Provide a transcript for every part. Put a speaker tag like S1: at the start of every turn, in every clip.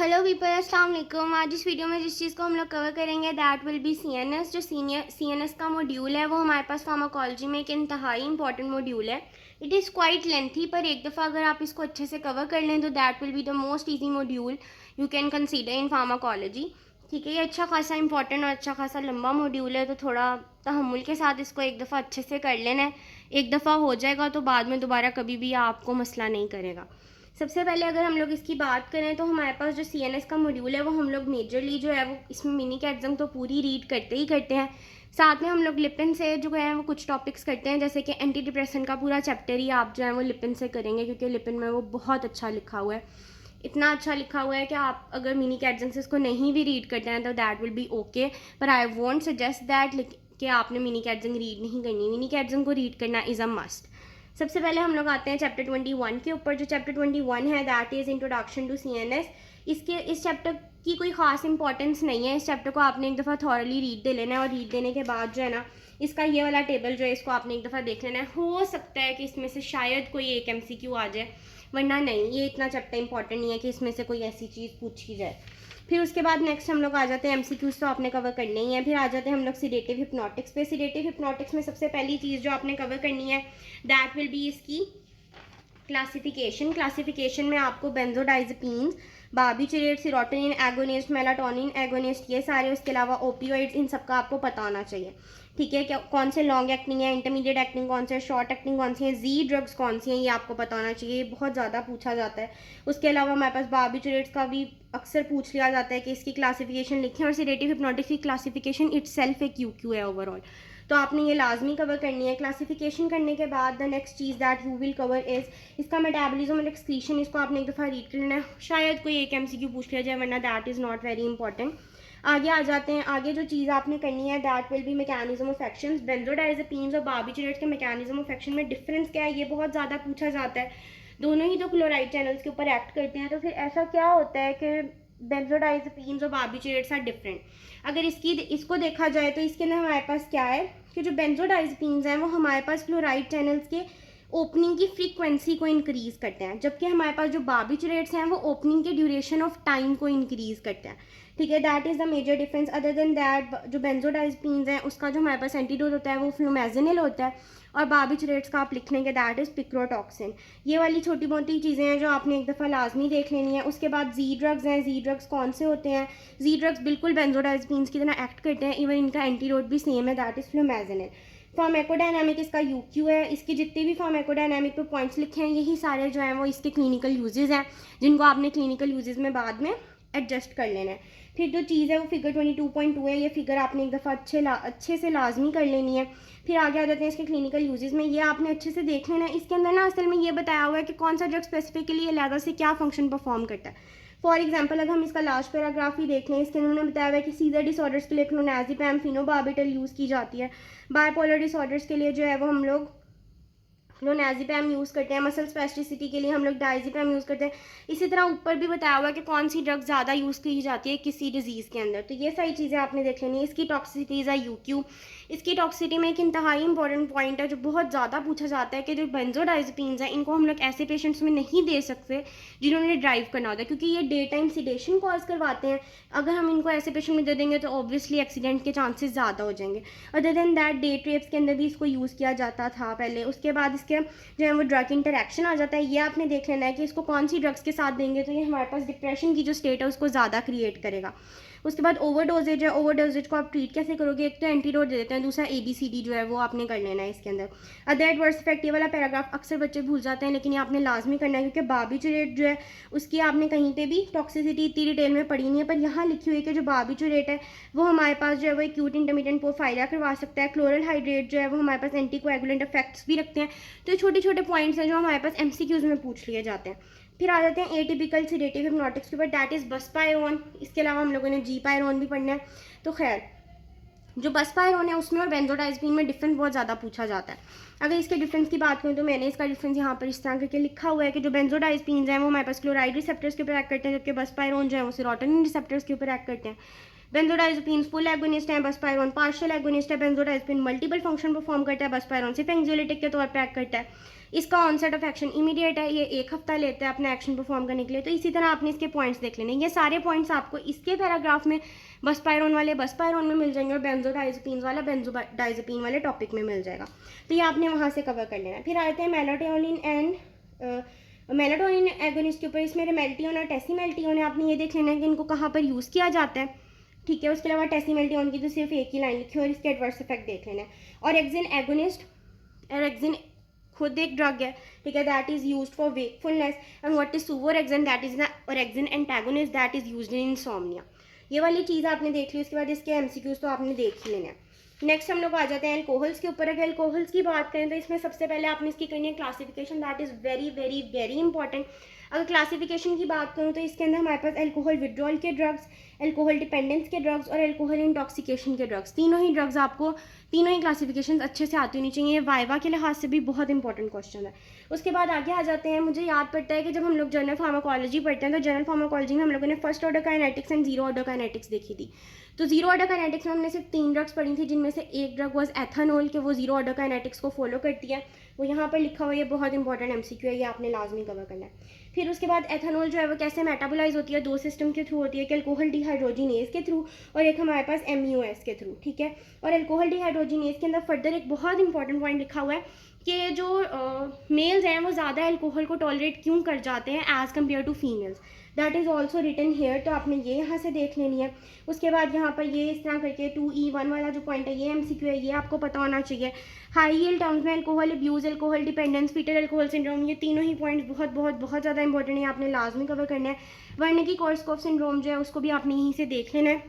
S1: Hello people, अस्सलाम वालेकुम। आज इस वीडियो में जिस चीज़ को हम लोग कवर करेंगे दैट विल बी सीएनएस। जो सीएनएस का मॉड्यूल है वो हमारे पास फार्माकोलॉजी में एक इंतहाई इंपॉर्टेंट मॉड्यूल है। इट इज़ क्वाइट लेंथी, पर एक दफ़ा अगर आप इसको अच्छे से कवर कर लें तो that will be the most easy module you can consider in pharmacology. ठीक है, ये अच्छा खासा इंपॉर्टेंट और अच्छा खासा लंबा मॉड्यूल है, तो थोड़ा तहम्मुल के साथ इसको एक दफ़ा अच्छे से कर लेना है। एक दफ़ा हो जाएगा तो बाद में दोबारा कभी भी आपको मसला नहीं करेगा। सबसे पहले अगर हम लोग इसकी बात करें तो हमारे पास जो सीएनएस का मॉड्यूल है वो हम लोग मेजरली जो है वो इसमें मिनी का एग्जाम तो पूरी रीड करते ही करते हैं। साथ में हम लोग लिपिन से जो है वो कुछ टॉपिक्स करते हैं, जैसे कि एंटी डिप्रेशन का पूरा चैप्टर ही आप जो है वो लिपिन से करेंगे, क्योंकि लिपिन में वो बहुत अच्छा लिखा हुआ है। इतना अच्छा लिखा हुआ है कि आप अगर मिनी का एग्जाम से इसको नहीं भी रीड करते हैं तो दैट विल बी ओके, पर आई वोंट सजेस्ट दैट कि आपने मिनी का एग्जाम रीड नहीं करनी। मिनी का एग्जाम को रीड करना इज़ अ मस्ट। सबसे पहले हम लोग आते हैं चैप्टर 21 के ऊपर। जो चैप्टर 21 है that is introduction to CNS. इस चैप्टर की कोई ख़ास इंपॉर्टेंस नहीं है। इस चैप्टर को आपने एक दफ़ा थॉरली रीड दे लेना है, और रीड देने के बाद जो है ना इसका ये वाला टेबल जो है इसको आपने एक दफ़ा देख लेना है। हो सकता है कि इसमें से शायद कोई एक एमसीक्यू आ जाए, वरना नहीं, ये इतना चैप्टर इंपॉर्टेंट नहीं है कि इसमें से कोई ऐसी चीज़ पूछी जाए। फिर उसके बाद नेक्स्ट हम लोग आ जाते हैं एमसीक्यूज, तो आपने कवर करने ही है। फिर आ जाते हैं हम लोग सीडेटिव हिप्नोटिक्स पे। सीडेटिव हिप्नोटिक्स में सबसे पहली चीज़ जो आपने कवर करनी है दैट विल बी इसकी क्लासिफिकेशन में आपको benzodiazepines, barbiturate, serotonin agonist, melatonin agonist, ये सारे, उसके अलावा ओपियोइड्स, इन सब का आपको पता होना चाहिए। ठीक है, क्या कौन से लॉन्ग एक्टिंग है, इंटरमीडिएट एक्टिंग कौन से है, शॉर्ट एक्टिंग कौन सी है, जी ड्रग्स कौन सी हैं, ये आपको पता होना चाहिए। ये बहुत ज़्यादा पूछा जाता है। उसके अलावा हमारे पास बार्बिचुरेट्स का भी अक्सर पूछ लिया जाता है कि इसकी क्लासिफिकेशन लिखें, और सेडेटिव हिप्नोटिक्स की क्लासिफिकेशन इटसेल्फ एक यूक्यू है ओवरऑल, तो आपने ये लाजमी कवर करनी है। क्लासिफिकेशन करने के बाद the next cheese that you will cover is इसका मेटाबॉलिज्म और एक्सक्रीशन। इसको आपने एक दफ़ा रीड कर लेना है, शायद कोई एक एमसीक्यू पूछ लिया जाए, वरना that is not very important. आगे आ जाते हैं। आगे जो चीज़ आपने करनी है that will B mechanism of action. Benzodiazepines और बार्बिचुरेट्स के मैकेनिज्म ऑफ एक्शन में डिफरेंस क्या है, ये बहुत ज़्यादा पूछा जाता है। दोनों ही तो क्लोराइड चैनल्स के ऊपर एक्ट करते हैं, तो फिर ऐसा क्या होता है कि बेंजोडाइजपीन्स और बार्बिचुरेट्स आर डिफरेंट। अगर इसको देखा जाए तो इसके अंदर हमारे पास क्या है कि जो बेंजोडाइजपीन्स हैं वो हमारे पास क्लोराइड चैनल्स के ओपनिंग की फ्रीक्वेंसी को इंक्रीज़ करते हैं, जबकि हमारे पास जो बार्बिचुरेट्स हैं वो ओपनिंग के ड्यूरेशन ऑफ टाइम को इंक्रीज़ करते हैं। ठीक है, that is the major difference. Other than that जो बेंजोडाइजपीन्स हैं उसका जो हमारे पास एंटीडोट होता है वो फ्लूमेजिनिल होता है, और बार्बिचुरेट्स का आप लिख लेंगे दैट इज़ पिक्रोटॉक्सिन। ये वाली छोटी मोटी चीज़ें हैं जो आपने एक दफ़ा लाजमी देख लेनी है। उसके बाद जी ड्रग्स हैं। जी ड्रग्स कौन से होते हैं? जी ड्रग्स बिल्कुल बेंजोडाइजपीन्स की तरह एक्ट करते हैं, इवन इनका एंटीडोट भी सेम है, दैट इज़ फ्लूमेजिनिल। फार्माकोडायनामिक इसका यूक्यू है। इसके जितने भी फार्माकोडायनामिक पे पॉइंट्स लिखे हैं यही सारे जो हैं वो इसके क्लिनिकल यूजेस हैं, जिनको आपने क्लिनिकल यूजेस में बाद में एडजस्ट कर लेना है। फिर जो चीज़ है वो फिगर 22.2 है। ये फिगर आपने एक दफ़ा अच्छे से लाजमी कर लेनी है। फिर आगे आ जाते हैं इसके क्लिनिकल यूजेस में। ये आपने अच्छे से देख लेना है। इसके अंदर ना असल में ये बताया हुआ है कि कौन सा ड्रग स्पेसिफिकली अलग से क्या फंक्शन परफॉर्म करता है। फॉर एग्जाम्पल अगर हम इसका लास्ट पैराग्राफ ही देख लें, इसके उन्होंने बताया हुआ है कि सीजर डिसऑर्डर्स के लिए क्लोनाजिपैम फिनोबार्बिटल यूज़ की जाती है। बायपोलर डिसऑर्डर्स के लिए जो है वो हम लोग क्लोनाजिपैम यूज़ करते हैं। मसल स्पेस्टिसिटी के लिए हम लोग डायजिपैम यूज़ करते हैं। इसी तरह ऊपर भी बताया हुआ है कि कौन सी ड्रग ज़्यादा यूज़ की जाती है किसी डिजीज़ के अंदर, तो ये सारी चीज़ें आपने देख लेनी है। इसकी टॉक्सिसिटीज़ है यूक्यू। इसकी टॉक्सिसिटी में एक इंतहाई इंपॉर्टेंट पॉइंट है जो बहुत ज़्यादा पूछा जाता है कि जो बेंजोडाइजपीन्स हैं इनको हम लोग ऐसे पेशेंट्स में नहीं दे सकते जिन्होंने ड्राइव करना होता है, क्योंकि ये डे टाइम सिडेशन कॉज करवाते हैं। अगर हम इनको ऐसे पेशेंट में दे देंगे तो ऑब्वियसली एक्सीडेंट के चांसेस ज़्यादा हो जाएंगे। अदर देन दैट डे ट्रेप्स के अंदर भी इसको यूज़ किया जाता था पहले। उसके बाद इसके जो है वो ड्रग इंटरेक्शन आ जाता है। ये आपने देख लेना है कि इसको कौन सी ड्रग्स के साथ देंगे तो ये हमारे पास डिप्रेशन की जो स्टेट है उसको ज़्यादा क्रिएट करेगा। उसके बाद ओवरडोजेज है। ओवरडोजेज को आप ट्रीट कैसे करोगे? एक तो एंटीडोट दे देते हैं, दूसरा ABCD जो है वो आपने कर लेना है इसके अंदर। अदर एडवर्स इफेक्ट वाला पैराग्राफ अक्सर बच्चे भूल जाते हैं, लेकिन ये आपने लाजमी करना है, क्योंकि बार्बिचुरेट जो है उसकी आपने कहीं पे भी टॉक्सिसिटी इतनी डिटेल में पढ़ी नहीं है, पर यहाँ लिखी हुई है कि जो बार्बिचुरेट है वो हमारे पास जो है वो एक्यूट इंटरमीडिएट पोर्फायरिया करवा सकता है। क्लोरल हाइड्रेट जो है वो हमारे पास एंटीकोएगुलेंट इफेक्ट्स भी रखते हैं। तो ये छोटे छोटे पॉइंट्स हैं जो हमारे पास MCQs में पूछ लिए जाते हैं। फिर आ जाते हैं एटिपिकल सीडेटिव हिप्नोटिक्स के ऊपर, दैट इज़ बसपायरोन। इसके अलावा हम लोगों ने जीपायरोन भी पढ़ना है। तो खैर जो बसपायरोन है उसमें और बेंजोडाइजपीन में डिफरेंस बहुत ज़्यादा पूछा जाता है। अगर इसके डिफरेंस की बात करें तो मैंने इसका डिफरेंस यहाँ पर इस तरह करके लिखा हुआ है कि जो बेंजोडाइजपीन्स हैं वो हमारे पास क्लोराइड रिसेप्टर्स के ऊपर एक्ट करते हैं, जबकि बसपायरोन जो है वो सेरोटोनिन रिसेप्टर्स के ऊपर एक्ट करते हैं। बेंजोडाइजपीन फुल एगोनिस्ट है, बसपायरोन पार्शियल एगोनिस्ट है। बेंजोडाइजपीन मल्टीपल फंक्शन परफॉर्म करता है, बसपायरोन सिर्फ एंग्जियोलिटिक के तौर पर एक्ट करता है। इसका ऑनसेट ऑफ एक्शन इमीडिएट है, ये 1 हफ्ता लेता है अपना एक्शन परफॉर्म करने के लिए। तो इसी तरह आपने इसके पॉइंट्स देख लेने। ये सारे पॉइंट्स आपको इसके पैराग्राफ में बसपायरोन वाले बसपायरोन में मिल जाएंगे और बेंजोडाइजेपीन्स वाला बेंजोडाइजेपीन वाले टॉपिक में मिल जाएगा। तो ये आपने वहाँ से कवर कर लेना है। फिर आते हैं मेलाटोनिन एंड मेलाटोनिन एगोनिस्ट के ऊपर। इसमें रेमेल्टियोन और टेसीमेल्टियोन है, आपने ये देख लेना है कि इनको कहाँ पर यूज़ किया जाता है, ठीक है। उसके अलावा टेसीमेल्टियोन की तो सिर्फ एक ही लाइन लिखी है और इसके एडवर्स इफेक्ट देख लेना है। और एक्जिन एगोनिस्ट, और एक्जिन खुद एक ड्रग है, ठीक है, that is used for wakefulness. And what is suvorexant, that is orexin antagonist that is used in insomnia. ये वाली चीज़ आपने देख ली। उसके बाद इसके एमसीक्यूज तो आपने देख ही लेना है। नेक्स्ट हम लोग आ जाते हैं एल्कोहल्स के ऊपर। अगर एल्कोहल्स की बात करें तो इसमें सबसे पहले आपने इसकी करनी है classification, that is very very very important. अगर क्लासिफिकेशन की बात करूँ तो इसके अंदर हमारे पास एल्कोहल विड्रॉल के ड्रग्स, एल्कोहल डिपेंडेंस के ड्रग्स और एल्कोहल इंटॉक्सिकेशन के ड्रग्स, तीनों ही ड्रग्स आपको, तीनों ही क्लासिफिकेशन अच्छे से आती होनी चाहिए। वाइवा के लिहाज से भी बहुत इंपॉर्टेंट क्वेश्चन है। उसके बाद आगे आ जाते हैं, मुझे याद पड़ता है कि जब हम लोग जनरल फार्माकोलॉजी पढ़ते हैं तो जनरल फार्माकोलॉजी में हम लोगों ने first order kinetics and zero order kinetics देखी थी। तो जीरो ऑर्डर काइनेटिक्स में हमने सिर्फ 3 ड्रग्स पढ़ी थी, जिनमें से एक ड्रग वाज एथेनॉल, कि वो जीरो ऑर्डर काइनेटिक्स को फॉलो करती है। वो यहाँ पर लिखा हुआ है, ये बहुत इंपॉर्टेंट एमसीक्यू है, ये आपने लाजमी कवर करना है। फिर उसके बाद एथेनॉल जो है वो कैसे मेटाबोलाइज होती है, 2 सिस्टम के थ्रू होती है, कि अल्कोहल डिहाइड्रोजिनेज के थ्रू और एक हमारे पास एमईओएस के थ्रू, ठीक है। और अल्कोहल डिहाइड्रोजिनेज के अंदर फर्दर एक बहुत इंपॉर्टेंट पॉइंट लिखा हुआ है कि जो मेल्स हैं वो ज़्यादा अल्कोहल को टॉलरेट क्यों कर जाते हैं as compare to females, that is also written here. तो आपने ये यहाँ से देख लेनी है। उसके बाद यहाँ पर ये इस तरह करके 2E1 वाला जो पॉइंट है, ये एमसीक्यू है, ये आपको पता होना चाहिए। हाई यील्ड टर्म्स में alcohol abuse, alcohol dependence, fetal alcohol syndrome, ये तीनों ही पॉइंट्स बहुत बहुत बहुत ज़्यादा इंपॉर्टेंट है, आपने लाजमी कवर करना है। वर्निकी कोर्सकोफ सिंड्रोम जो है उसको भी आपने यहीं से देख लेना है,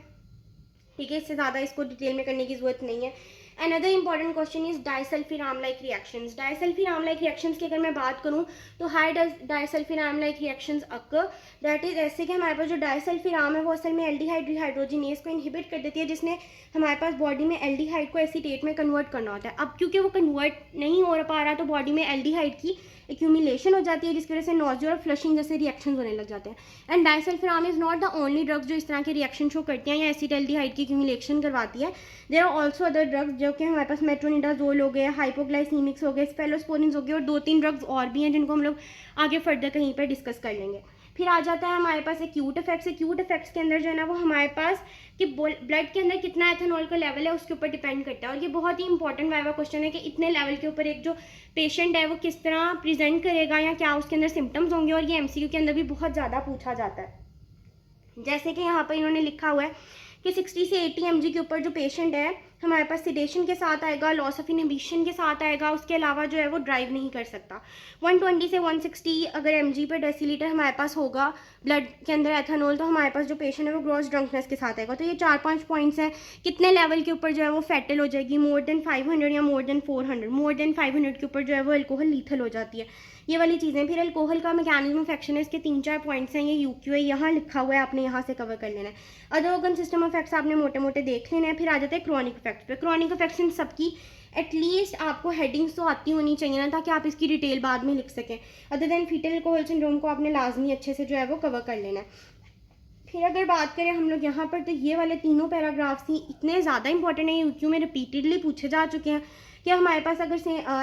S1: ठीक है। इससे ज़्यादा इसको डिटेल में करने की ज़रूरत नहीं है। Another important question is disulfiram-like reactions. Disulfiram-like reactions की अगर मैं बात करूँ तो high disulfiram-like reactions occur, that is ऐसे कि हमारे पास जो डाइसल्फिराम है वो असल में एल्डिहाइड डिहाइड्रोजिनेज को इनहिबिट कर देती है, जिसने हमारे पास बॉडी में एल्डिहाइड को एसीटेट में कन्वर्ट करना होता है। अब क्योंकि वो कन्वर्ट नहीं हो पा रहा तो बॉडी में एल्डिहाइड की एक्यूमिलेशन हो जाती है, जिसकी वजह से नॉजिया और फ्लशिंग जैसे रिएक्शन होने लग जाते हैं। And disulfiram is not the only drugs जो इस तरह के रिएक्शन शो करती हैं या एसिटाल्डिहाइड की एक्यूमिलेशन करवाती है। There are also other drugs जो कि हमारे पास मेट्रोनिडाजोल हो गए, हाइपोग्लाइसीमिक्स हो गए, स्पेलोस्पोरिन्स हो गए और 2-3 ड्रग्स और भी हैं जिनको हम लोग आगे फर्दर कहीं पर डिस्कस कर लेंगे। फिर आ जाता है हमारे पास एक्यूट इफेक्ट्स। एक्यूट इफेक्ट्स के अंदर जो है ना वो हमारे पास कि ब्लड के अंदर कितना एथेनॉल का लेवल है उसके ऊपर डिपेंड करता है। और ये बहुत ही इंपॉर्टेंट वाइवा क्वेश्चन है कि इतने लेवल के ऊपर एक जो पेशेंट है वो किस तरह प्रेजेंट करेगा या क्या उसके अंदर सिम्टम्स होंगे, और ये एमसीक्यू के अंदर भी बहुत ज़्यादा पूछा जाता है। जैसे कि यहाँ पर इन्होंने लिखा हुआ है कि 60 से 80 mg के ऊपर जो पेशेंट है हमारे पास सिडेशन के साथ आएगा, लॉस ऑफ इनहिबिशन के साथ आएगा, उसके अलावा जो है वो ड्राइव नहीं कर सकता। 120 से 160 अगर mg पर डेसीलीटर हमारे पास होगा ब्लड के अंदर एथेनॉल, तो हमारे पास जो पेशेंट है वो ग्रॉस ड्रंकनेस के साथ आएगा। तो ये 4-5 पॉइंट्स हैं कितने लेवल के ऊपर जो है वो फैटल हो जाएगी, मोर देन 500 या मोर देन 400, मोर देन 500 के ऊपर जो है वो अल्कोहल लीथल हो जाती है, ये वाली चीज़ें। फिर अल्कोहल का मैकेनिज्म ऑफ एक्शन है, इसके 3-4 पॉइंट्स हैं, ये यूक्यू है, यहाँ लिखा हुआ है, आपने यहाँ से कवर कर लेना है। अदर ऑर्गन सिस्टम इफेक्ट्स आपने मोटे मोटे देख लेने हैं। फिर आ जाते हैं क्रॉनिक इफेक्ट्स पे। क्रॉनिक इफेक्ट्स इन सबकी एटलीस्ट आपको हेडिंग्स तो आती होनी चाहिए ना, ताकि आप इसकी डिटेल बाद में लिख सकें। Other than fetal alcohol syndrome को आपने लाजमी अच्छे से जो है वो कवर कर लेना है। फिर अगर बात करें हम लोग यहाँ पर, तो ये वाले तीनों पैराग्राफ्स ही इतने ज़्यादा इंपॉर्टेंट है, यूक्यू में रिपीटेडली पूछे जा चुके हैं कि हमारे पास अगर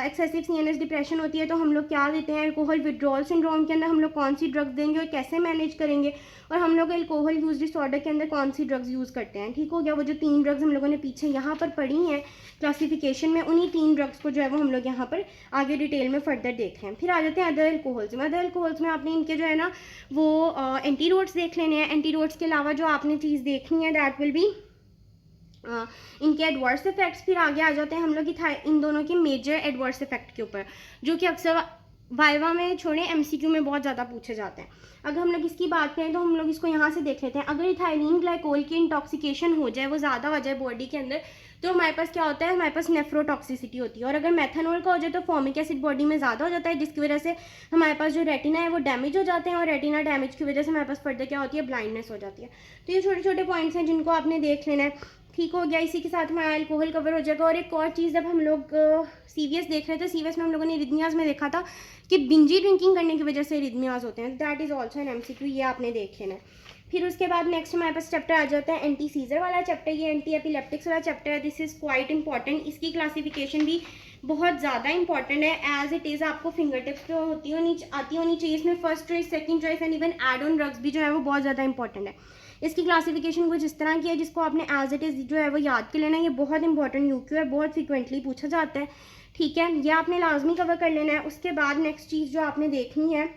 S1: एक्सेसिव सीएनएस डिप्रेशन होती है तो हम लोग क्या देते हैं, अल्कोहल विड्रॉल सिंड्रोम के अंदर हम लोग कौन सी ड्रग्स देंगे और कैसे मैनेज करेंगे, और हम लोग अल्कोहल यूज डिसऑर्डर के अंदर कौन सी ड्रग्स यूज़ करते हैं। ठीक हो गया। वो जो 3 ड्रग्स हम लोगों ने पीछे यहाँ पर पढ़ी हैं क्लासिफिकेशन में, उन्हीं 3 ड्रग्स को जो है वो हम लोग यहाँ पर आगे डिटेल में फर्दर देख रहे हैं। फिर आ जाते हैं अदर अल्कोहल्स में। अदर अल्कोहल्स में आपने इनके जो है ना वो एंटीडोट्स देख लेने हैं। एंटीडोट्स के अलावा जो आपने चीज़ देखनी है दैट विल बी इनके एडवर्स इफेक्ट्स। फिर आगे आ जाते हैं हम लोग इन दोनों के मेजर एडवर्स इफेक्ट के ऊपर, जो कि अक्सर वाइवा में छोड़े एमसीक्यू में बहुत ज़्यादा पूछे जाते हैं। अगर हम लोग इसकी बात करें तो हम लोग इसको यहाँ से देख लेते हैं। अगर इथाइलिन ग्लाइकोल की इंटॉक्सिकेशन हो जाए, वो ज़्यादा हो जाए बॉडी के अंदर, तो हमारे पास क्या होता है, हमारे पास नेफ्रोटॉक्सिसिटी होती है। और अगर मेथनॉल का हो जाए तो फॉर्मिक एसिड बॉडी में ज़्यादा हो जाता है, जिसकी वजह से हमारे पास जो रेटिना है वो डैमेज हो जाते हैं, और रेटिना डैमेज की वजह से हमारे पास फर्दर क्या होती है, ब्लाइंडनेस हो जाती है। तो ये छोटे छोटे पॉइंट्स हैं जिनको आपने देख लेना है। ठीक हो गया। इसी के साथ हमारा अल्कोहल कवर हो जाएगा। और एक और चीज़, जब हम लोग सीवीएस देख रहे थे, सीवीएस में हम लोगों ने रिदमियाज में देखा था कि बिंजी ड्रिंकिंग करने की वजह से रिदमियाज होते हैं, that is also an MCQ, ये आपने देख लेना है। फिर उसके बाद नेक्स्ट हमारे पास चैप्टर आ जाता है एंटी सीजर वाला चैप्टर। ये एंटी एपिलेप्टिक्स वाला चैप्टर है। This is quite important. इसकी क्लासिफिकेशन भी बहुत ज़्यादा इंपॉर्टेंट है। एज इट इज़ आपको फिंगर टिप्स पे आती होनी चाहिए। इसमें first choice, second choice and even add on drugs भी जो है वो बहुत ज़्यादा इंपॉर्टेंट है। इसकी क्लासिफिकेशन कुछ इस तरह की है जिसको आपने एज इट इज़ जो है वो याद कर लेना है। ये बहुत इंपॉर्टेंट यूक्यू है, बहुत फ्रिक्वेंटली पूछा जाता है, ठीक है। ये आपने लाजमी कवर कर लेना है। उसके बाद नेक्स्ट चीज़ जो आपने देखनी है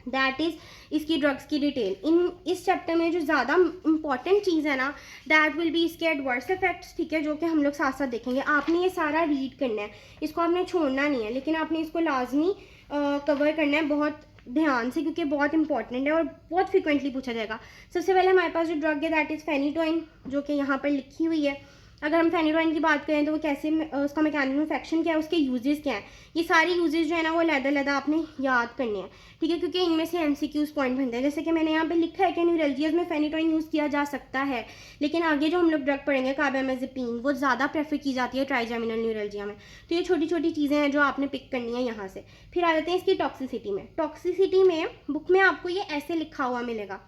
S1: दैट इज़ इसकी ड्रग्स की डिटेल। इस चैप्टर में जो ज़्यादा इंपॉर्टेंट चीज़ है ना दैट विल बी इसके एडवर्स इफेक्ट्स, ठीक है, जो कि हम लोग साथ साथ देखेंगे। आपने ये सारा रीड करना है, इसको आपने छोड़ना नहीं है, लेकिन आपने इसको लाजमी कवर करना है बहुत ध्यान से, क्योंकि बहुत इंपॉर्टेंट है और बहुत फ्रिक्वेंटली पूछा जाएगा। सबसे पहले हमारे पास जो ड्रग है दैट इज़ फेनिटोइन, जो कि यहाँ पर लिखी हुई है। अगर हम फेनिटोइन की बात करें तो वो कैसे, उसका मैकेनिज्म ऑफ एक्शन क्या है, उसके यूजेस क्या हैं, ये सारी यूजेस जो है ना वो लैदा आपने याद करने हैं, ठीक है, क्योंकि इनमें से एमसीक्यूज पॉइंट बनते हैं। जैसे कि मैंने यहाँ पे लिखा है कि न्यूरल्जियाज में फेनिटोइन यूज़ किया जा सकता है, लेकिन आगे जो हम लोग ड्रग पढ़ेंगे कार्बामेज़ेपिन, वो ज़्यादा प्रेफर की जाती है ट्राइजेमिनल न्यूरल्जिया में। तो ये छोटी छोटी चीज़ें हैं जो आपने पिक करनी है यहाँ से। फिर आ जाते हैं इसकी टॉक्सिसिटी में। टॉक्सिसिटी में बुक में आपको ये ऐसे लिखा हुआ मिलेगा,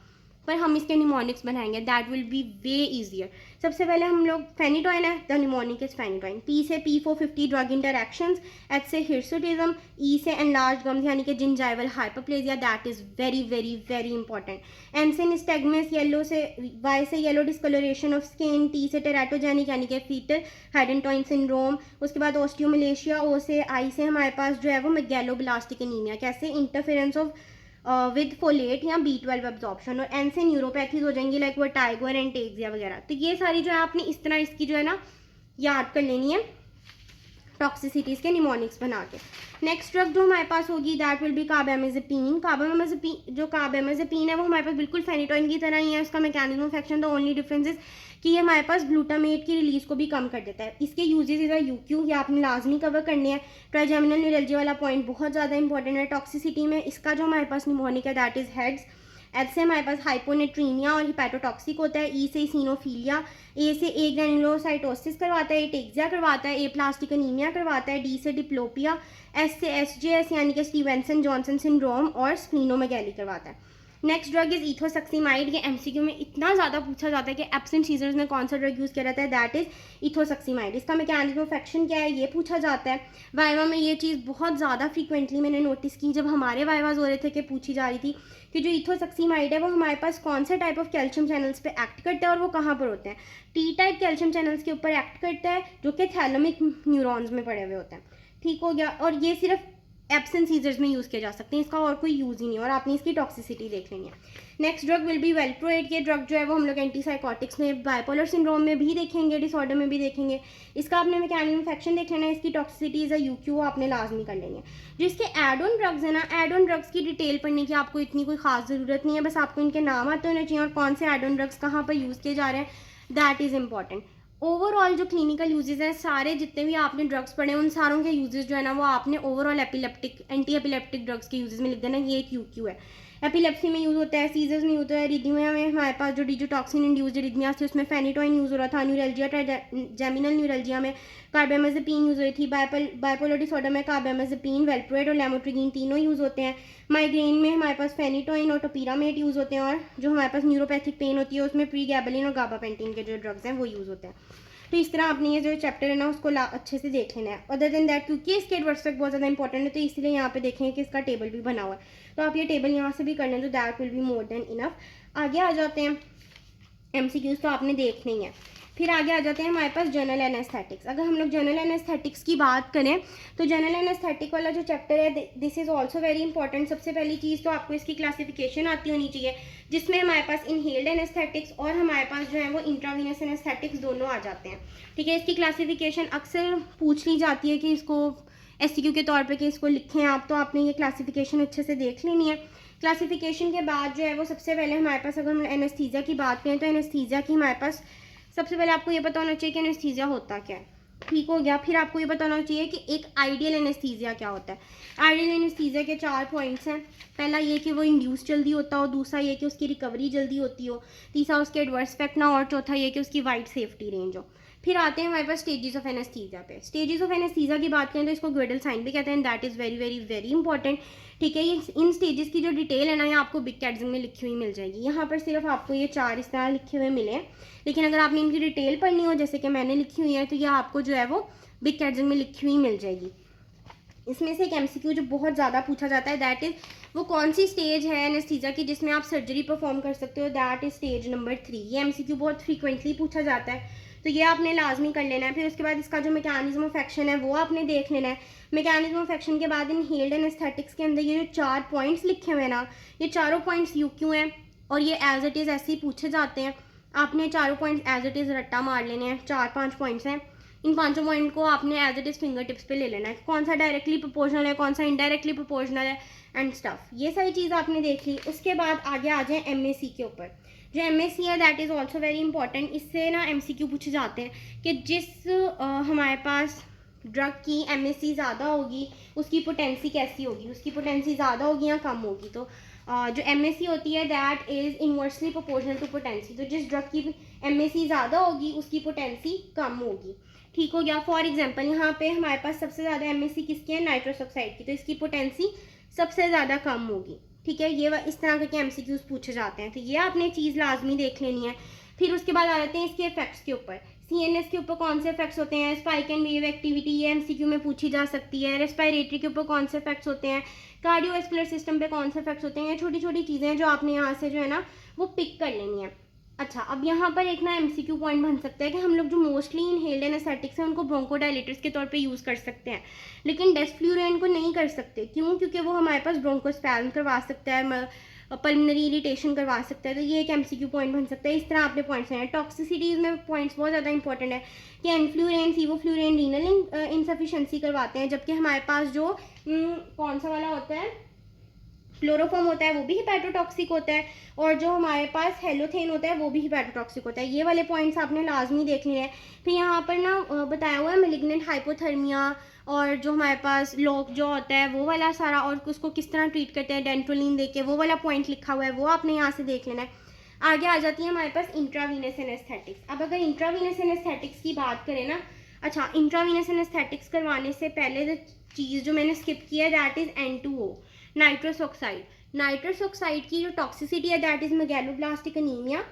S1: पर हम इसके निमोनिक्स बनाएंगे, that will be way easier. सबसे पहले हम लोग फेनिटोइन है, the mnemonic is phenytoin. P से P450 ड्रग इंटरैक्शंस, एच से हिर्सुटिज्म, ई से एनलार्ज गम्स यानी कि gingival hyperplasia, that is very very very important. N से निस्टैग्मस, येलो से, वाई से yellow discoloration of skin, T से टेराटोजेनिक यानी कि फीटल हाइडेंटोइन सिंड्रोम। उसके बाद ऑस्टियोमलेशिया, ओ से, आई से हमारे पास जो है वो मेगैलोब्लास्टिक एनीमिया, कैसे इंटरफेरेंस ऑफ विद फोलेट या B12 एब्जॉर्प्शन। और एन से न्यूरोपैथीज हो जाएंगी लाइक वर्टाइगो एंड एंटेक्सिया वगैरह। तो ये सारी जो है आपने इस तरह इसकी जो है ना याद कर लेनी है टॉक्सिसिटीज़ के निमोनिक्स बना के। नेक्स्ट ड्रग जो हमारे पास होगी that will B carbamazepine. Carbamazepine है वो हमारे पास बिल्कुल फेनिटोइन की तरह ही है। उसका mechanism of action the only difference is कि ये हमारे पास ग्लूटामेट की रिलीज़ को भी कम कर देता है। इसके यूजेस इधर यूक्यू, ये आपने लाजमी कवर करने हैं। ट्राइजेमिनल न्यूरल्जिया वाला पॉइंट बहुत ज़्यादा इंपॉर्टेंट है टॉक्सिसिटी में। इसका जो हमारे पास निमोनिक है दैट इज़ हेड्स। एच से हमारे पास हाइपोनेट्रीमिया और हिपैटोटॉक्सिक होता है। ई से इसिनोफीलिया, ए से ए ग्रैनुलोसाइटोसिस करवाता है, टेक्सिया करवाता है, ए प्लास्टिक एनीमिया करवाता है, डी से डिप्लोपिया, एस से SJS यानी कि स्टीवेंसन जॉनसन सिंड्रोम और स्प्लीनोमेगैली करवाता है। Next drug is ethosuximide. ये MCQ में इतना ज़्यादा पूछा जाता है कि एब्सेंट सीजर्स में कौन सा ड्रग यूज़ किया जाता है, दैट इज इथोसक्सीमाइड। इसका मैकेनिज्म ऑफ एक्शन क्या है ये पूछा जाता है। वाइवा में ये चीज़ बहुत ज़्यादा फ्रीक्वेंटली मैंने नोटिस की जब हमारे वाइवाज हो रहे थे कि पूछी जा रही थी कि जो इथोसक्सीमाइड है वो हमारे पास कौन से टाइप ऑफ कैल्शियम चैनल्स पे एक्ट करता है और वो कहाँ पर होते हैं। टी टाइप कैल्शियम चैनल्स के ऊपर एक्ट करता है जो कि थैलेमिक न्यूरॉन्स में पड़े हुए होते हैं, ठीक हो गया। और ये सिर्फ एब्सेंट सीजर्स में यूज़ किए जा सकते हैं, इसका और कोई यूज़ ही नहीं है। और आपने इसकी टॉक्सिसिटी देख लेनी है। Next drug will be वेल्प्रोएट। ये ड्रग जो है वो हम लोग एंटीसाइकोटिक्स में, बाइपोलर सिंड्रोम में भी देखेंगे, डिसऑर्डर में भी देखेंगे। इसका आपने मैकेनिज्म ऑफ एक्शन देख लेना है। इसकी टॉक्सिसिटी इज यूक्यू आपने लाजमी कर लेनी है। जो इसके एड ऑन ड्रग्स है ना, एड ऑन ड्रग्स की डिटेल पढ़ने की आपको इतनी कोई खास ज़रूरत नहीं है, बस आपको इनके नाम आते होने चाहिए और कौन से एड ऑन ड्रग्स कहाँ पर यूज़ किए जा रहे हैं, दैट इज़ इंपॉर्टेंट। ओवरऑल जो क्लिनिकल यूजेस हैं, सारे जितने भी आपने ड्रग्स पढ़े उन सारों के यूजेस जो है ना वो आपने ओवरऑल एंटी एपिलेप्टिक ड्रग्स के यूजेस में लिख देना। ये एक यूक्यू है। एपिलेप्सी में यूज़ होता है, सीजर्स में यूज़ होता है, रिदमिया में हमारे पास जो डिजिटॉक्सिन इंड्यूस्ड रिदमिया थी उसमें फेनिटोइन यूज़ हो रहा था। न्यूरल्जिया, ट्राइजेमिनल न्यूरल्जिया में कार्बामेज़ेपिन यूज़ हो रही थी। बाइपोलर डिसऑर्डर में कार्बामेज़ेपिन, वेल्प्रोएट और लैमोट्रिगिन तीनों यूज़ होते हैं। माइग्रेन में हमारे पास फेनिटोइन और टोपिरामेट यूज़ होते हैं। और जो हमारे पास न्यूरोपैथिक पेन होती है उसमें प्रीगैबलिन और गाबापेंटिन के जो ड्रग्स हैं वो यूज़ होते हैं। तो इस तरह आपने ये जो चैप्टर है ना उसको अच्छे से देख लेना है। अदर देन दैट क्योंकि इसके एडवर्स तक बहुत ज़्यादा इंपॉर्टेंट है तो इसलिए यहाँ पे देखेंगे कि इसका टेबल भी बना हुआ है, तो आप ये टेबल यहाँ से भी कर लें तो that will be more than enough. आगे आ जाते हैं, MCQs तो आपने देखने ही है। फिर आगे आ जाते हैं हमारे पास जनरल एनेस्थेटिक्स। अगर हम लोग जनरल एनेस्थेटिक्स की बात करें तो जनरल एनेस्थेटिक वाला जो चैप्टर है this is also very important. सबसे पहली चीज़ तो आपको इसकी क्लासिफिकेशन आती होनी चाहिए, जिसमें हमारे पास इनहेल्ड एनेस्थेटिक्स और हमारे पास जो है वो इंट्रावीनस एनेस्थेटिक्स दोनों आ जाते हैं, ठीक है। इसकी क्लासिफिकेशन अक्सर पूछ ली जाती है कि इसको SCQ के तौर पे कि इसको लिखें आप, तो आपने ये क्लासिफिकेशन अच्छे से देख लेनी है। क्लासिफिकेशन के बाद जो है वो सबसे पहले हमारे पास अगर हम एनेस्थीसिया की बात करें तो एनेस्थीसिया की हमारे पास सबसे पहले आपको ये पता होना चाहिए कि एनेस्थीसिया होता क्या है, ठीक हो गया। फिर आपको ये पता होना चाहिए कि एक आइडियल एनेस्थीसिया क्या होता है। आइडियल एनेस्थीसिया के 4 पॉइंट्स हैं। पहला ये कि वो इंड्यूस जल्दी होता हो, दूसरा ये कि उसकी रिकवरी जल्दी होती हो, तीसरा उसके एडवर्स इफेक्ट ना हो, और चौथा ये कि उसकी वाइड सेफ्टी रेंज हो। फिर आते हैं हमारे पास स्टेजेस ऑफ एनेस्थीसिया पे। स्टेजेस ऑफ एनेस्थीसिया की बात करें तो इसको ग्वेडल साइन भी कहते हैं, that is very very very important. ठीक है, ये इन स्टेजेस की जो डिटेल है ना, ये आपको बिग कैट्स में लिखी हुई मिल जाएगी। यहाँ पर सिर्फ आपको ये 4 इस तरह लिखे हुए मिले हैं, लेकिन अगर आपने इनकी डिटेल पढ़नी हो जैसे कि मैंने लिखी हुई है, तो ये आपको जो है वो बिग कैट्स में लिखी हुई मिल जाएगी। इसमें से एक एमसीक्यू जो बहुत ज़्यादा पूछा जाता है, दैट इज़ वो कौन सी स्टेज है एनेस्थीसिया की जिसमें आप सर्जरी परफॉर्म कर सकते हो, दैट इज स्टेज नंबर 3। ये एमसीक्यू बहुत फ्रीक्वेंटली पूछा जाता है, तो ये आपने लाजमी कर लेना है। फिर उसके बाद इसका जो मैकेनिज्म ऑफ एक्शन है वो आपने देख लेना है। मैकेनिज्म ऑफ एक्शन के बाद इनहेल्ड एनेस्थेटिक्स के अंदर ये जो 4 पॉइंट्स लिखे हुए हैं ना, ये चारों पॉइंट्स यू क्यों हैं और ये एज इट इज़ ऐसे ही पूछे जाते हैं। आपने चारों पॉइंट्स एज इट इज़ रट्टा मार लेने हैं। 4-5 पॉइंट्स हैं, इन 5 पॉइंट को आपने as it is finger tips पे ले लेना है, कौन सा डायरेक्टली प्रोपोर्शनल है, कौन सा इनडायरेक्टली प्रोपोर्शनल है एंड स्टफ। ये सारी चीज़ आपने देख ली। उसके बाद आगे आ जाए एमएसी के ऊपर। जो एमएसी है that is also very important. इससे ना एमसीक्यू पूछे जाते हैं कि जिस हमारे पास ड्रग की एमएसी ज़्यादा होगी उसकी पोटेंसी कैसी होगी, उसकी पोटेंसी ज़्यादा होगी या कम होगी। तो जो एमएसी होती है that is inversely proportional to potency. तो जिस ड्रग की एमएसी ज़्यादा होगी उसकी पोटेंसी कम होगी। ठीक हो गया। फॉर एग्जांपल यहाँ पे हमारे पास सबसे ज़्यादा एमएसी किसकी है, नाइट्रस ऑक्साइड की, तो इसकी पोटेंसी सबसे ज़्यादा कम होगी। ठीक है, ये इस तरह के एमसीक्यूज पूछे जाते हैं, तो ये आपने चीज़ लाजमी देख लेनी है। फिर उसके बाद आ जाते हैं इसके इफेक्ट्स के ऊपर। सीएनएस के ऊपर कौन से इफेक्ट्स होते हैं, स्पाइक एंड वेव एक्टिविटी, ये एमसीक्यू में पूछी जा सकती है। रेस्पिरेटरी के ऊपर कौन से इफेक्ट्स होते हैं, कार्डियोवैस्कुलर सिस्टम पे कौन से इफेक्ट्स होते हैं। छोटी छोटी चीज़ें जो आपने यहाँ से जो है ना वो पिक कर लेनी है। अच्छा, अब यहाँ पर एक ना एमसीक्यू पॉइंट बन सकता है कि हम लोग जो मोस्टली इनहेल्ड एनेस्थेटिक्स हैं उनको ब्रोंकोडायलेटर्स के तौर पे यूज़ कर सकते हैं, लेकिन डेस्फ्लुरेन को नहीं कर सकते। क्यों? क्योंकि वो हमारे पास ब्रोंकोस्पैज्म करवा सकता है, पल्मनरी इरिटेशन करवा सकता है। तो ये एक एमसीक्यू पॉइंट बन सकता है। इस तरह आपने पॉइंट्स हैं। टॉक्सिसिटीज़ में पॉइंट्स बहुत ज़्यादा इंपॉर्टेंट है कि एनफ्लुरेन, सीवोफ्लुरेन रीनल इनसफिशेंसी करवाते हैं, जबकि हमारे पास जो कौन सा वाला होता है, क्लोरोफॉर्म होता है, वो भी हिपैटोटॉक्सिक होता है, और जो हमारे पास हेलोथेन होता है वो भी हिपैटोटॉक्सिक होता है। ये वाले पॉइंट्स आपने लाजमी देख लिए हैं। फिर यहाँ पर ना बताया हुआ है मेलिग्नेंट हाइपोथर्मिया, और जो हमारे पास लॉक जो होता है वो वाला सारा, और उसको किस तरह ट्रीट करते हैं डेंट्रोलिन देके, वो वाला पॉइंट लिखा हुआ है, वो आपने यहाँ से देख लेना है। आगे आ जाती है हमारे पास इंट्रावीनस एनेस्थेटिक्स। अब अगर इंट्रावीनस एनेस्थेटिक्स की बात करें ना, अच्छा, इंट्रावीनस एनेस्थेटिक्स करवाने से पहले जो चीज़ जो मैंने स्किप किया है that is N2O, nitrous oxide. Nitrous oxide की जो टॉक्सिसिटी है दैट इज़ मेगैलोब्लास्टिक एनीमिया,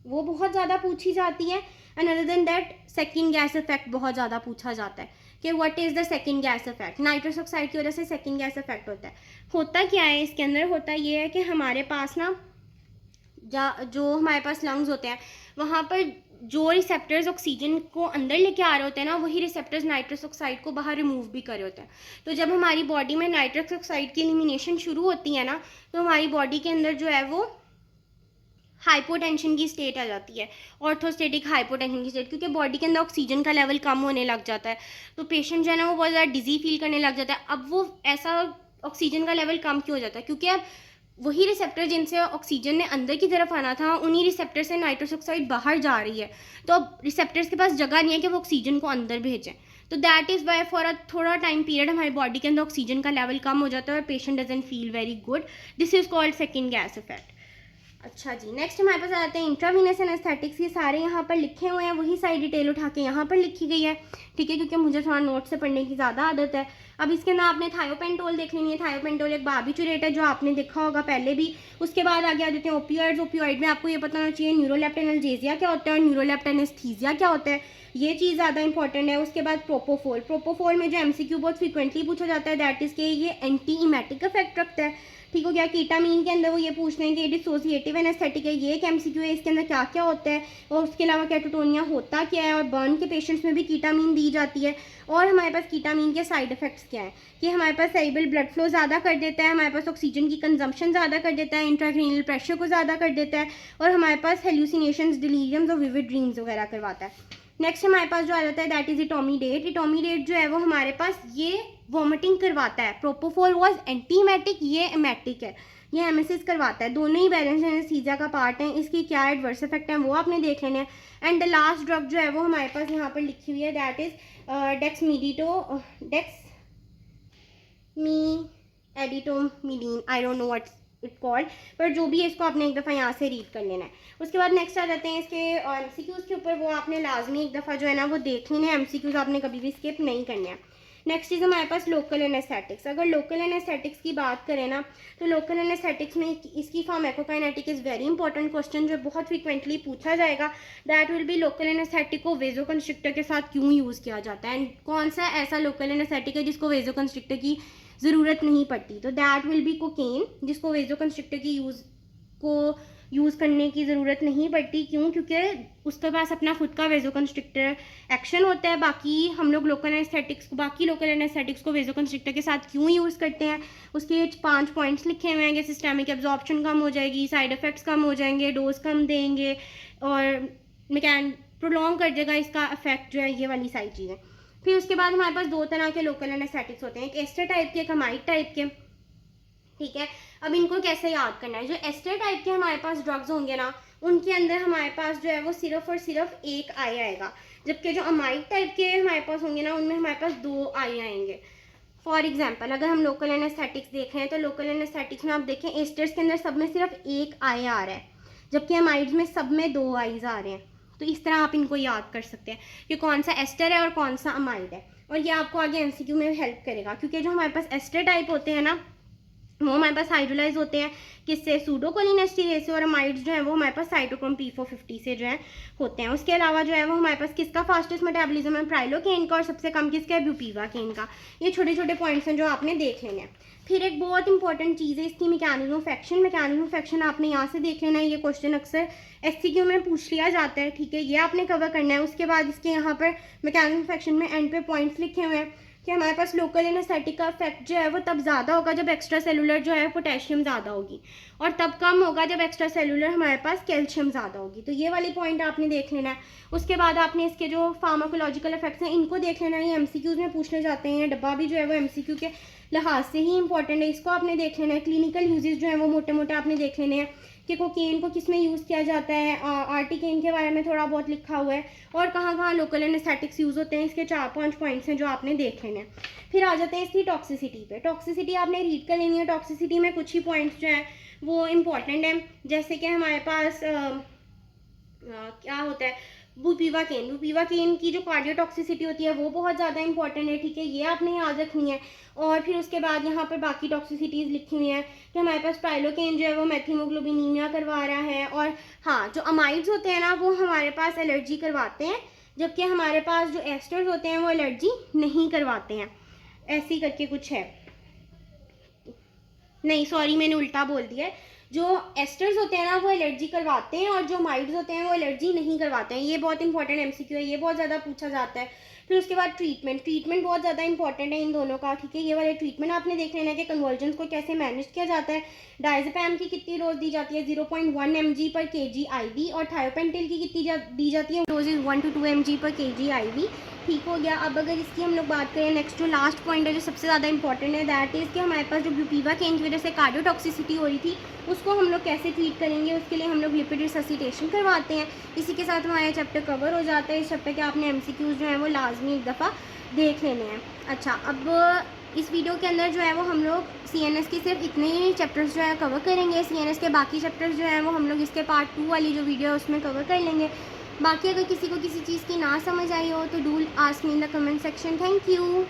S1: वो बहुत ज़्यादा पूछी जाती है। And other than that second gas effect बहुत ज़्यादा पूछा जाता है कि what is the second gas effect. Nitrous oxide की वजह से सेकंड गैस इफेक्ट होता है। होता क्या है इसके अंदर, होता ये है कि हमारे पास ना जो हमारे पास लंग्स होते हैं वहाँ पर जो रिसेप्टर्स ऑक्सीजन को अंदर लेके आ रहे होते हैं ना, वही रिसेप्टर्स नाइट्रस ऑक्साइड को बाहर रिमूव भी कर रहे होते हैं। तो जब हमारी बॉडी में नाइट्रस ऑक्साइड की एलिमिनेशन शुरू होती है ना, तो हमारी बॉडी के अंदर जो है वो हाइपोटेंशन की स्टेट आ जाती है, ऑर्थोस्टेटिक हाइपोटेंशन की स्टेट, क्योंकि बॉडी के अंदर ऑक्सीजन का लेवल कम होने लग जाता है। तो पेशेंट जो है ना वो बहुत ज़्यादा डिजी फील करने लग जाता है। अब वो ऐसा ऑक्सीजन का लेवल कम क्यों हो जाता है, क्योंकि अब वही रिसेप्टर जिनसे ऑक्सीजन ने अंदर की तरफ आना था, उन्हीं रिसेप्टर से नाइट्रस ऑक्साइड बाहर जा रही है। तो अब रिसेप्टर्स के पास जगह नहीं है कि वो ऑक्सीजन को अंदर भेजें। तो that is why for a थोड़ा टाइम पीरियड हमारी बॉडी के अंदर ऑक्सीजन का लेवल कम हो जाता है और patient doesn't feel very good. This is called second gas effect. अच्छा जी, नेक्स्ट हमारे पास आ जाते हैं इंट्रावीनस एनेस्थेटिक्स। ये सारे यहाँ पर लिखे हुए हैं, वही सारी डिटेल उठा के यहाँ पर लिखी गई है। ठीक है, क्योंकि मुझे थोड़ा नोट से पढ़ने की ज़्यादा आदत है। अब इसके अंदर आपने थायोपेंटोल देख लेनी है। थायोपेंटोल एक बार्बिचुरेट है जो आपने देखा होगा पहले भी। उसके बाद आगे आ जाते हैं ओपियोइड्स। ओपियोइड में आपको ये पता होना चाहिए न्यूरोलेप्टिन एनाल्जेसिया क्या होता है और न्यूरोलेप्टिन एनेस्थीसिया क्या होता है, ये चीज़ ज़्यादा इंपॉर्टेंट है। उसके बाद प्रोपोफोल। प्रोपोफोल में जो एमसीक्यू बहुत फ्रीक्वेंटली पूछा जाता है दैट इज़ के ये एंटी इमेटिक इफेक्ट रखता है। ठीक हो गया। कीटामीन के अंदर वो ये पूछते हैं कि डिसोसिएटिव एनेस्थेटिक है, ये एक एमसीक्यू है, इसके अंदर क्या क्या होता है, और उसके अलावा कैटोटोनिया होता क्या है, और बर्न के पेशेंट्स में भी कीटामीन दी जाती है। और हमारे पास कीटामीन के साइड इफेक्ट्स क्या है कि हमारे पास सेरिब्रल ब्लड फ्लो ज़्यादा कर देता है, हमारे पास ऑक्सीजन की कंजम्पशन ज़्यादा कर देता है, इंट्राक्रेनियल प्रेशर को ज़्यादा कर देता है, और हमारे पास हेल्यूसिनेशंस, डिलीरियम्स और विविड ड्रीम्स वगैरह करवाता है। नेक्स्ट हमारे पास जो आ जाता है दैट इज़ इटोमीडेट। इटोमीडेट जो है वो हमारे पास ये वॉमिटिंग करवाता है। प्रोपोफोल वॉज एंटीमेटिक, ये एमेटिक है, ये एमेसिस करवाता है। दोनों ही बैलेंस एनेस्थीसिया का पार्ट हैं। इसकी क्या एडवर्स इफेक्ट हैं वो आपने देख लेने हैं। एंड द लास्ट ड्रग जो है वो हमारे पास यहाँ पर लिखी हुई है that is dexmedetomidine, I don't know what it called, पर जो भी है इसको आपने एक दफ़ा यहाँ से रीड कर लेना है। उसके बाद नेक्स्ट आ जाते हैं इसके एमसीक्यूज़ के ऊपर, वो आपने लाजमी एक दफ़ा जो है ना वो देख लेने हैं, एमसीक्यूज़ आपने कभी भी स्किप नहीं करने हैं। नेक्स्ट चीज़ हमारे पास लोकल एनेस्थेटिक्स। अगर लोकल एनेस्थेटिक्स की बात करें ना, तो लोकल एनेस्थेटिक्स में इसकी pharmacokinetic is very important question जो बहुत फ्रीक्वेंटली पूछा जाएगा। That will B local anaesthetic को वेजोकंस्ट्रिक्टर के साथ क्यों यूज़ किया जाता है, एंड कौन सा ऐसा लोकल एनेस्थेटिक है जिसको वेजोकंस्ट्रिक्टर की ज़रूरत नहीं पड़ती। तो दैट विल बी कोकेन, जिसको वेजोकंस्ट्रिक्टर की यूज़ करने की ज़रूरत नहीं पड़ती। क्यों? क्योंकि उसके पास अपना खुद का वेजोकंस्ट्रिक्टर एक्शन होता है। बाकी हम लोग लोकल एनेस्थेटिक्स को वेजोकंस्ट्रिक्टर के साथ क्यों यूज़ करते हैं, उसके 5 पॉइंट्स लिखे हुए हैं कि सिस्टमिक एब्जॉर्प्शन कम हो जाएगी, साइड इफ़ेक्ट्स कम हो जाएंगे, डोज कम देंगे और प्रोलॉन्ग कर देगा इसका इफेक्ट जो है, ये वाली सारी चीज़ें। फिर उसके बाद हमारे पास 2 तरह के लोकल एनेस्थेटिक्स होते हैं, एक एस्टर टाइप के, एक अमाइड टाइप के। ठीक है, अब इनको कैसे याद करना है। जो एस्टर टाइप के हमारे पास ड्रग्स होंगे ना, उनके अंदर हमारे पास जो है वो सिर्फ और सिर्फ एक आई आएगा, जबकि जो अमाइड टाइप के हमारे पास होंगे ना, उनमें हमारे पास 2 आई आएंगे। फॉर एग्जाम्पल अगर हम लोकल एनेस्थेटिक्स देख रहे हैं, तो लोकल एनेस्थेटिक्स में आप देखें एस्टर्स के अंदर सब में सिर्फ एक आई आ रहा है, जबकि अमाइड्स में सब में 2 आईज आ रहे हैं। तो इस तरह आप इनको याद कर सकते हैं कि कौन सा एस्टर है और कौन सा अमाइड है, और ये आपको आगे एमसीक्यू में हेल्प करेगा। क्योंकि जो हमारे पास एस्टर टाइप होते हैं ना, वो हमारे पास हाइड्रोलाइज होते हैं किससे, सूडोकोलिनेस्टीरेज से, और अमाइड्स जो है वो हमारे पास साइटोक्रोम P450 से जो है होते हैं। उसके अलावा जो है वो हमारे पास किसका फास्टेस्ट मेटाबॉलिज्म है, प्राइलोकेन का, और सबसे कम किसका है, ब्यूपीवाकेन का। ये छोटे छोटे पॉइंट्स हैं जो आपने देख लेने हैं। फिर एक बहुत इंपॉर्टेंट चीज़ है इसकी mechanism of action. Mechanism of action आपने यहाँ से देख लेना है, ये क्वेश्चन अक्सर एससीक्यू में पूछ लिया जाता है। ठीक है, ये आपने कवर करना है। उसके बाद इसके यहाँ पर मैकेनिज्म ऑफ एक्शन में एंड पे पॉइंट्स लिखे हुए हैं कि हमारे पास लोकल एनेस्थेटिक का इफेक्ट जो है वो तब ज़्यादा होगा जब एक्स्ट्रा सेलुलर जो है पोटेशियम ज़्यादा होगी, और तब कम होगा जब एक्स्ट्रा सेलुलर हमारे पास कैल्शियम ज़्यादा होगी। तो ये वाली पॉइंट आपने देख लेना है। उसके बाद आपने इसके जो फार्माकोलॉजिकल इफेक्ट्स हैं इनको देख लेना है, ये एमसीक्यूज़ में पूछने जाते हैं। डब्बा भी जो है वो एमसीक्यू के लिहाज से ही इंपॉर्टेंट है, इसको आपने देख लेना है। क्लिनिकल यूजेस जो है वो मोटे मोटे आपने देख लेने हैं कि कोकेन को किस में यूज़ किया जाता है, आर्टिकेन के बारे में थोड़ा बहुत लिखा हुआ है, और कहाँ कहाँ लोकल एनेस्थेटिक्स यूज़ होते हैं, इसके 4-5 पॉइंट्स हैं जो आपने देख लेने हैं। फिर आ जाते हैं इसकी टॉक्सिसिटी पे। टॉक्सिसिटी आपने रीड कर लेनी है। टॉक्सिसिटी में कुछ ही पॉइंट्स जो हैं वो इम्पॉर्टेंट हैं, जैसे कि हमारे पास क्या होता है, बुपीवाकेन की जो कार्डियोटॉक्सिसिटी होती है वो बहुत ज़्यादा इंपॉर्टेंट है। ठीक है, ये आपने याद रखनी है। और फिर उसके बाद यहाँ पर बाकी टॉक्सिसिटीज़ लिखी हुई हैं कि हमारे पास प्राइलोकेन जो है वो मेथिमोग्लोबिनीमिया करवा रहा है, और हाँ जो अमाइड्स होते हैं ना वो हमारे पास एलर्जी करवाते हैं, जबकि हमारे पास जो एस्टर्स होते हैं वो एलर्जी नहीं करवाते हैं। ऐसे ही करके कुछ है, नहीं सॉरी मैंने उल्टा बोल दिया है। जो एस्टर्स होते हैं ना वो एलर्जी करवाते हैं, और जो माइड्स होते हैं वो एलर्जी नहीं करवाते हैं। ये बहुत इंपॉर्टेंट एमसीक्यू है, ये बहुत ज़्यादा पूछा जाता है। फिर उसके बाद ट्रीटमेंट बहुत ज़्यादा इंपॉर्टेंट है इन दोनों का। ठीक है, ये वाले ट्रीटमेंट आपने देख लेना है कि कन्वर्जेंस को कैसे मैनेज किया जाता है। डायज़ेपैम की कितनी डोज दी जाती है, 0.1 mg पर kg IV, और थायोपेंटिल की कितनी दी जाती है, डोज 1 to 2 mg पर kg IV। ठीक हो गया। अब अगर इसकी हम लोग बात करें, नेक्स्ट जो लास्ट पॉइंट है जो सबसे ज़्यादा इंपॉर्टेंट है, दैट इज़ कि हमारे पास जो बुपीवाकेन की वजह से कार्डियोटॉक्सिसिटी हो रही थी उसको हम लोग कैसे ट्रीट करेंगे। उसके लिए हम लोग लिपिड रिससिटेशन करवाते हैं। इसी के साथ हमारा चैप्टर कवर हो जाता है। इस चैप्टर के आपने एमसीक्यूज़ जो है वो लाजमी एक दफ़ा देख लेने हैं। अच्छा, अब इस वीडियो के अंदर जो है वो हम लोग CNS के सिर्फ इतने ही चैप्टर्स जो है कवर करेंगे। CNS के बाकी चैप्टर्स जो हैं वो हम लोग इसके पार्ट 2 वाली जो वीडियो है उसमें कवर कर लेंगे। बाकी अगर किसी को किसी चीज़ की ना समझ आई हो तो do ask me in the comment section. Thank you.